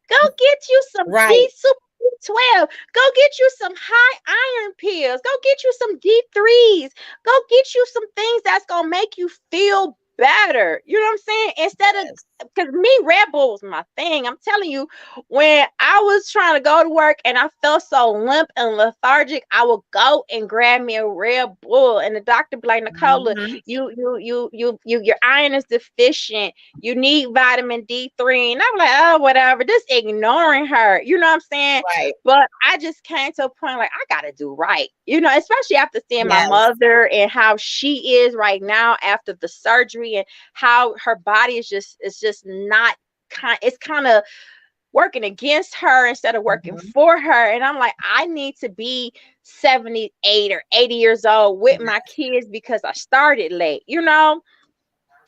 Go get you some Right. Super B12. Go get you some high iron pills. Go get you some D3s. Go get you some things that's gonna make you feel better. You know what I'm saying? Instead of, Yes. because me, Red Bull was my thing. I'm telling you, when I was trying to go to work and I felt so limp and lethargic, I would go and grab me a Red Bull, and the doctor be like, Nicola, Mhm. your iron is deficient. You need vitamin D3. And I'm like, oh, whatever, just ignoring her. You know what I'm saying? Right. But I just came to a point, like, I gotta do right. You know, especially after seeing my Yes. mother and how she is right now after the surgery, and how her body is just not kind. It's kind of working against her instead of working Mhm. for her. And I'm like, I need to be 78 or 80 years old with my kids because I started late, you know?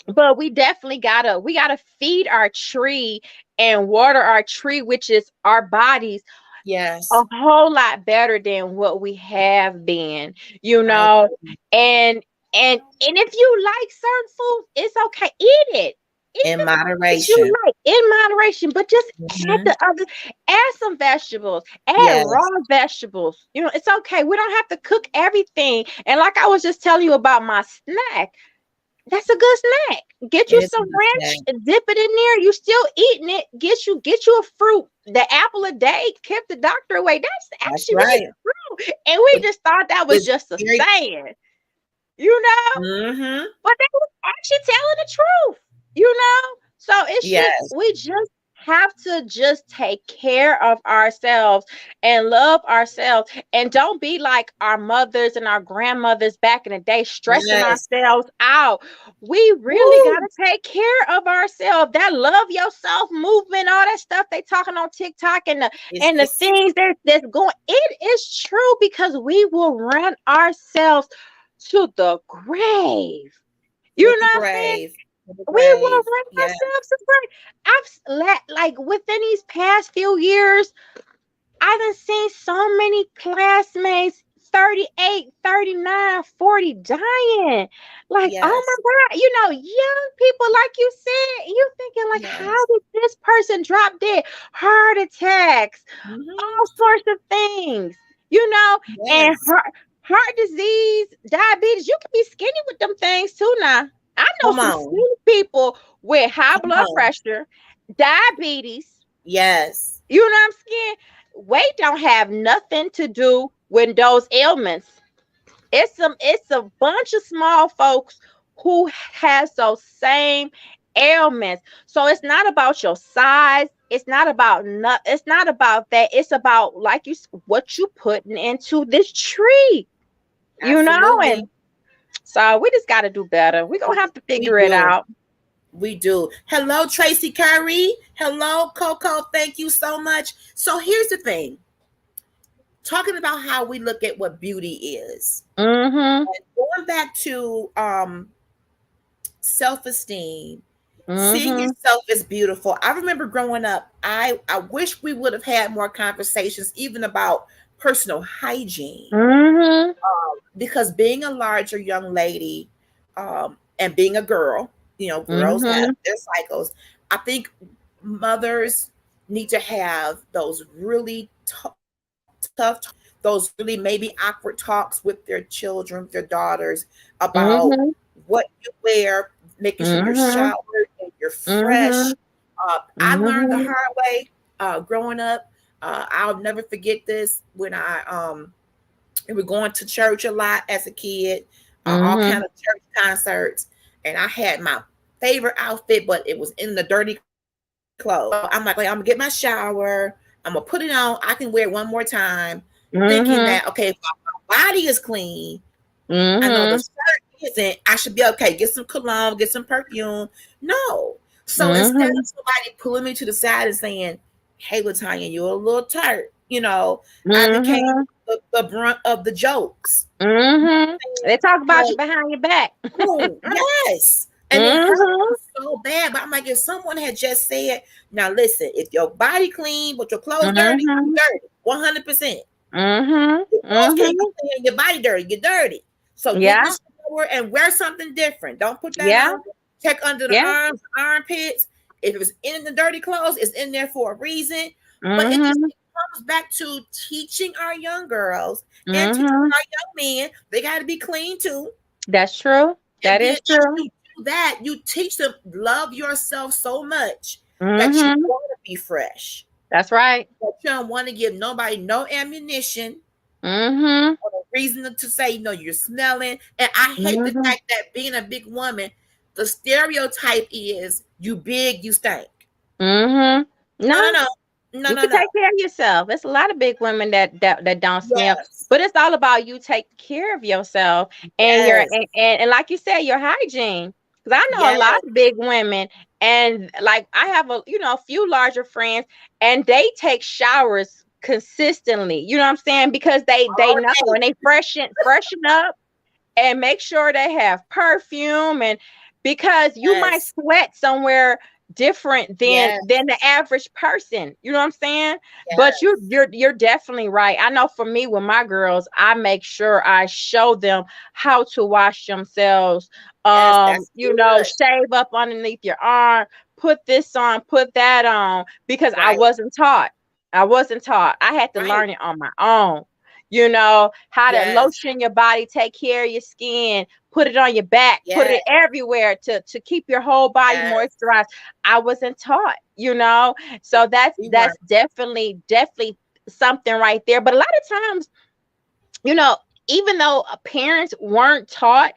But we definitely gotta feed our tree and water our tree, which is our bodies, a Yes, whole lot better than what we have been, you I know. agree. And if you like certain foods, it's okay, eat it. Eat In the foods you moderation. like in moderation, but just add Mhm. the other, add some vegetables, add raw Yes, vegetables. You know, it's okay. We don't have to cook everything. And like I was just telling you about my snack, that's a good snack. Get it you is a some good ranch, snack. dip it in there. You still eating it. Get you a fruit. The apple a day kept the doctor away. That's That's actually right. true. And we It, just thought that was it's just a very. saying, you know? Mhm. But they was actually telling the truth, you know? So it's just, Yes, we just have to just take care of ourselves and love ourselves, and don't be like our mothers and our grandmothers back in the day, stressing yes. ourselves out. We really got Woo! to take care of ourselves. That love yourself movement, all that stuff they talking on TikTok, It's and the just things that's going, it is true, because we will run ourselves to the grave. You to know the what I'm saying? grave. To the We will grave. run Yeah. ourselves to the grave. Like within these past few years, I done seen so many classmates 38, 39, 40 dying. Like, oh Yes. my God, young people, like you said, you thinking like, how Yes. did this person drop dead? Heart attacks, Mhm. all sorts of things, you know, and Yes. heart disease, diabetes. You can be skinny with them things too now. I know Come some on. skinny people with high Come blood on. pressure, diabetes. Yes. You know what I'm saying? Weight don't have nothing to do with those ailments. It's a bunch of small folks who has those same ailments. So it's not about your size. It's not about that. It's about, like what you putting into this tree, Absolutely. and so we just got to do better. We're gonna have to We figure it do. out. We do. Hello, Tracy Curry. Hello, Coco. Thank you so much. So here's the thing. Talking about how we look at what beauty is. Mm-hmm. Going back to self-esteem, seeing Mm-hmm. yourself as beautiful. I remember growing up, I wish we would have had more conversations even about personal hygiene, Mm-hmm. because being a larger young lady, and being a girl, girls have Mm-hmm. their cycles. I think mothers need to have those really tough, those really maybe awkward talks with their children, their daughters, about Mm-hmm. what you wear, making sure you're Mm-hmm. showered and you're Mm-hmm. fresh. I learned the Mm-hmm. hard way growing up. I'll never forget this when we were going to church a lot as a kid, all Mm-hmm. kind of church concerts, and I had my favorite outfit, but it was in the dirty clothes. So I'm like, I'm gonna get my shower. I'm gonna put it on. I can wear it one more time, thinking Mm-hmm. that okay, if my body is clean, I know the Mm-hmm. shirt isn't. I should be okay. Get some cologne, get some perfume. No. So instead Mm-hmm. of somebody pulling me to the side and saying, "Hey, Latanya, you're a little tart," I became Mm-hmm. the brunt of the jokes. Mm-hmm. They talk about you Like, behind your back. oh, yes. And it hurt Mm-hmm. me so bad. But I'm like, if someone had just said, now listen, if your body clean but your clothes dirty, you Mm-hmm. dirty. 100%. Mm-hmm. Your clothes can't be Mm-hmm. clean and your body dirty. You're dirty. So get in the Yeah. shower and wear something different. Don't put that Yeah. on. Check under the Yeah. arms, armpits. If it's in the dirty clothes, it's in there for a reason. But Mm-hmm. it comes back to teaching our young girls and teaching Mm-hmm. our young men. They got to be clean too. That's true. And That then is as true. you do that, you teach them love yourself so much that you Mm-hmm. want to be fresh. That's right. That you don't want to give nobody no ammunition Mm-hmm. or a reason to say, you're smelling. And I hate the Mm-hmm. fact that being a big woman, the stereotype is you big, you stink. Mm-hmm. No, no, No, no. No, you no, can no. take care of yourself. There's a lot of big women that don't smell, Yes. but it's all about you taking care of yourself and your Yes. and like you said, your hygiene. Because I know a lot Yes, of big women, and like I have a few larger friends, and they take showers consistently. You know what I'm saying? Because they all know, day. and they freshen up and make sure they have perfume, and because you might Yes, sweat somewhere different than yes, the average person. You know what I'm saying? But yes, you're definitely right. I know for me with my girls, I make sure I show them how to wash themselves. yes. That's good. Shave up underneath your arm, put this on, put that on, because I Right, wasn't taught. I wasn't taught. I had to right. learn it on my own. How to Yes, lotion your body, take care of your skin, put it on your back, put yes, it everywhere to keep your whole body yes. moisturized. I wasn't taught. So that's We that's weren't. definitely something right there. But a lot of times, you know, even though parents weren't taught,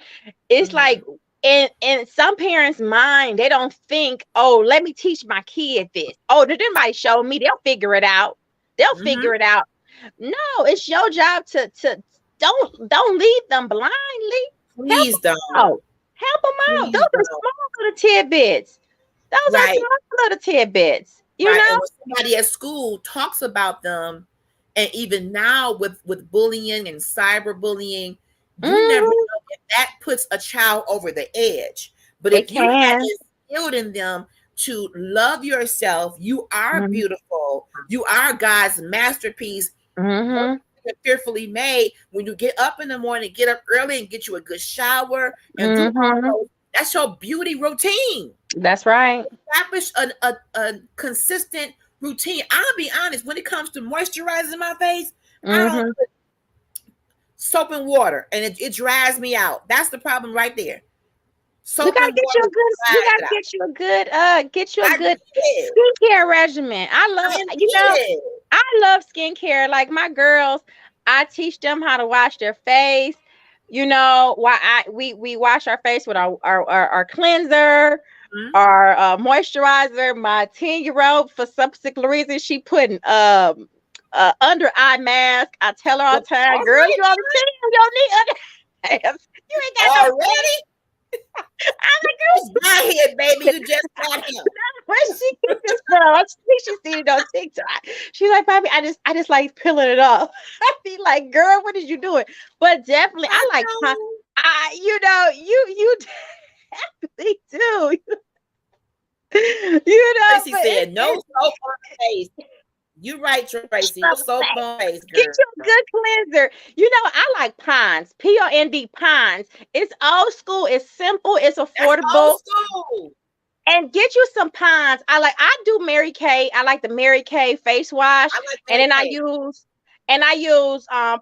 it's like Hmm. in some parents' mind, they don't think, oh, let me teach my kid this. Oh, did anybody show me? They'll figure it out. They'll Hmm. figure it out. No, it's your job to don't lead them blindly. Help Please them don't. out. Help them out. Those Please are don't. small little tidbits. Those are Right, small little tidbits. You right. know? And when somebody at school talks about them, and even now with bullying and cyberbullying, you never Mhm. know if that puts a child over the edge. But It if you had can. instilled in them to love yourself, you are Mhm. beautiful. You are God's masterpiece, Mhm. fearfully made. When you get up in the morning, get up early and get you a good shower and do all Mhm. those. That's your beauty routine. That's right. Establish a consistent routine. I'll be honest, when it comes to moisturizing my face, I don't Mhm. put soap and water and it dries me out. That's the problem right there. You Soap gotta and get you water a good. You dries it gotta out. get you a I good did. skincare regimen. I did. I love skincare. Like my girls, I teach them how to wash their face. Why we wash our face with our cleanser, Mhm. our moisturizer. My 10-year-old, for some particular reason, she putting under eye mask. I tell her all the Well, time, girl, already, you on the team, you don't need under mask. You ain't got no. already, I'm you like, girl, just got here, baby. You just got here. where she get this from? I think she seen it on TikTok. She's like, Bobby, I just like peeling it off. I be like, girl, what is you doing? But definitely, I I like know. you definitely do. Tracy But said, no soap on face. You right, Tracy. No soap on face, get girl. you a good cleanser. I like Pond's, Pond Pond's. It's old school, it's simple, it's That's old affordable. school. And get you some Pond's. I do Mary Kay. I like the Mary Kay face wash. I like And Mary then I Kay. use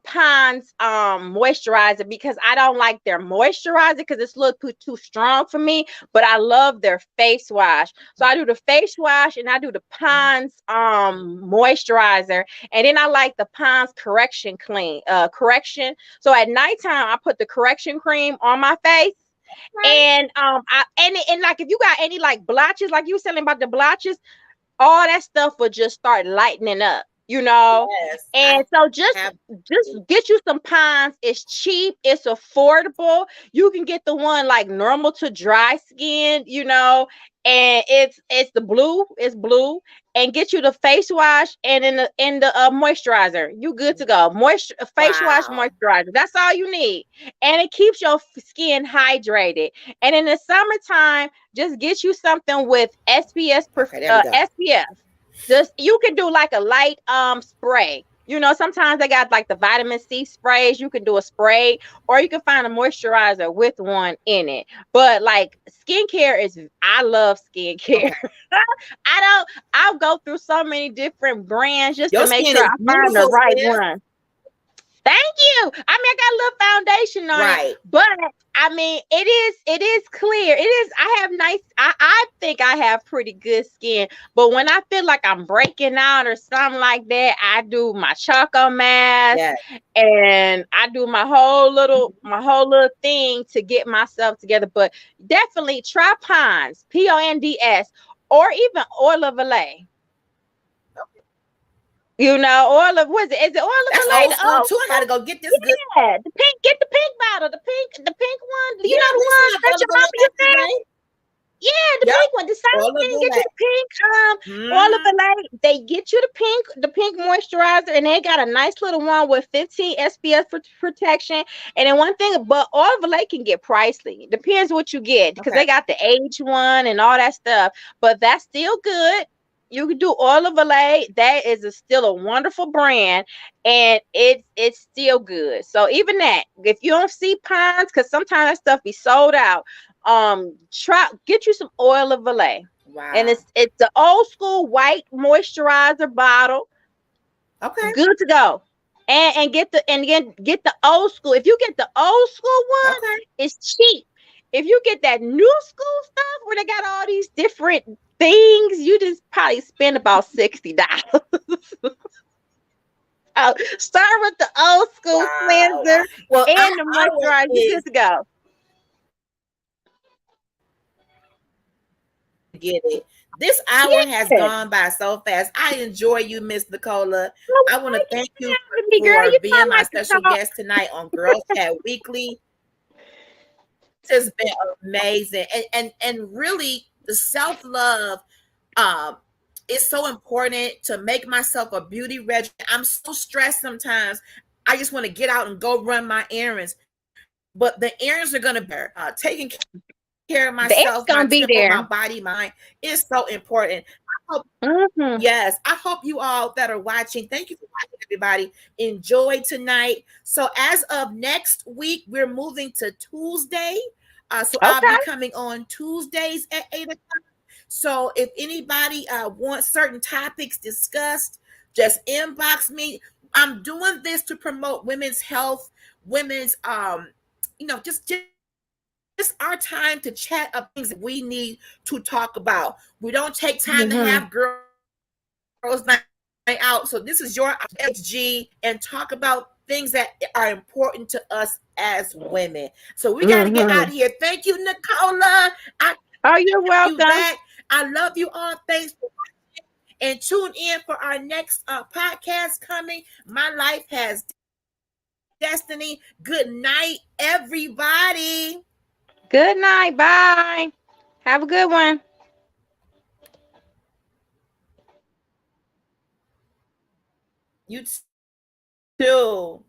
Pond's moisturizer, because I don't like their moisturizer because it's a little too strong for me, but I love their face wash. So I do the face wash and I do the Pond's moisturizer. And then I like the Pond's correction. So at nighttime I put the correction cream on my face. Right. And like if you got any like blotches, like you were telling about the blotches, all that stuff will just start lightening up. Yes, And I so just have. just get you some Pond's. It's cheap, it's affordable. You can get the one like normal to dry skin. And it's blue, and get you the face wash and in the moisturizer. You good to go. Moisture face wash, Wow. moisturizer. That's all you need. And it keeps your skin hydrated. And in the summertime, just get you something with Okay, there we go. SPF. Just you can do like a light spray. Sometimes they got like the vitamin C sprays. You can do a spray, or you can find a moisturizer with one in it. But like skincare I love skincare. Okay. I'll go through so many different brands just to Your make skin sure is I find the beautiful, right sis. one. Thank you. I mean, I got a little foundation on it, Right. but I mean, it is clear. I have I think I have pretty good skin, but when I feel like I'm breaking out or something like that, I do my choco mask Yes. and I do my whole little thing to get myself together. But definitely try Pond's, Ponds, or even oil of Olay. Oil of what is it? Is it oil of That's Olay? old The school old too. I school? gotta go get this good. Yeah, the pink. Get the pink bottle. The pink one. Yeah, The listen, one I that gotta your go mama in used back to have. today. Yeah, the Yep. pink one. The same All of thing. Get you the the pink. All of mm-hmm. the they get you the pink moisturizer, and they got a nice little one with 15 SPF for protection. And then one thing, but all of the can get pricey. Depends what you get, because Okay. they got the age one and all that stuff. But that's still good. You can do all of Olay. That is still a wonderful brand, and it's still good. So even that, if you don't see Pines, because sometimes that stuff be sold out, try get you some oil of Olay, and Wow. it's the old school white moisturizer bottle, Okay. good to go. And get the old school. If you get the old school one, Okay. it's cheap. If you get that new school stuff where they got all these different things, you just probably spend about $60. Start with the old school Wow. cleanser Well, and the hour moisturizer. You good is to go. get it. This hour has Yeah. gone by so fast. I enjoy you, Miss Nicola. Well, I want to thank you thank you for having me, girl. for You know being I my like to special talk. guest tonight on Girl Chat Weekly. This has been amazing. And really the self-love um is so important to make myself a beauty regimen. I'm so stressed sometimes. I just want to get out and go run my errands. But the errands are going to be taking care of The X myself, my gonna be temple, my there. body, mind is so important. I hope, Mm-hmm. yes, I hope you all that are watching, thank you for watching, everybody. Enjoy tonight. So as of next week, we're moving to Tuesday. So I'll be Okay. coming on Tuesdays at 8 o'clock. So if anybody wants certain topics discussed, just inbox me. I'm doing this to promote women's health, women's just our time to chat up things that we need to talk about. We don't take time to Mm-hmm. have girls night out. So this is your HG and talk about things that are important to us as women. So we got to get out Mm-hmm. of here. Thank you, Nicola. I Oh, you're have you welcome. back. I love you all. Thanks for watching. And tune in for our next podcast coming. My life has destiny. Good night, everybody. Good night. Bye. Have a good one. You too.